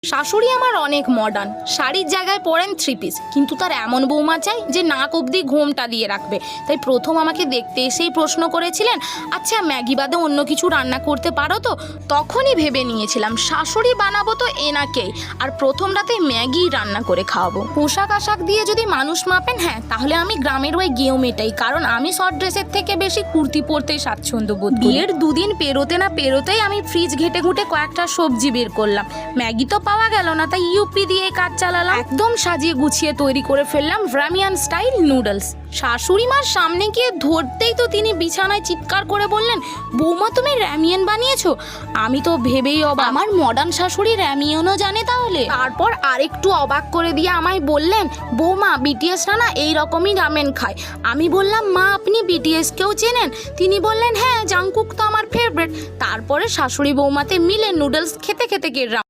শাশুড়ি আমার অনেক মডার্ন, শাড়ির জায়গায় পরেন 3 পিস, কিন্তু তার এমন বৌমা চাই যে নাক অবধি ঘোমটা দিয়ে রাখবে। তাই প্রথম আমাকে দেখতে এসেই প্রশ্ন করেছিলেন, আচ্ছা ম্যাগি বাদে অন্য কিছু রান্না করতে পারো তো? তখনই ভেবে নিয়েছিলাম শাশুড়ি বানাবো তো এনাকেই, আর প্রথম রাতে ম্যাগি রান্না করে খাওয়াবো। পোশাক আশাক দিয়ে যদি মানুষ মাপেন, হ্যাঁ তাহলে আমি গ্রামের ওই গেঁয়ো মেটাই, কারণ আমি শর্ট ড্রেসের থেকে বেশি কুর্তি পরতেই স্বাচ্ছন্দ্য বোধ করি। বিয়ের 2 দিন পেরোতে না পেরোতেই আমি ফ্রিজ ঘেটে ঘুটে কয়েকটা সবজি বের করলাম। ম্যাগি তো পাওয়া গেল না, তাই ইউপি দিয়ে কাজ চালালাম। একদম সাজিয়ে গুছিয়ে তৈরি করে ফেললাম রামিয়ান স্টাইল নুডলস। শাশুড়ি মার সামনে গিয়ে ধরতেই তো তিনি বিছানায় চিৎকার করে বললেন, বৌমা তুমি র্যামিয়ান বানিয়েছো? আমি তো ভেবেই অবাক, আমার মডার্ন শাশুড়ি র্যামিয়ানও জানে তাহলে? তারপর আরেকটু অবাক করে দিয়ে আমায় বললেন, বৌমা বিটিএসরা না এইরকমই রামেন খায়। আমি বললাম, মা আপনি বিটিএসকেও চেনেন? তিনি বললেন, হ্যাঁ জাংকুক তো আমার ফেভারিট। তারপরে শাশুড়ি বৌমাতে মিলে নুডলস খেতে খেতে গেলাম।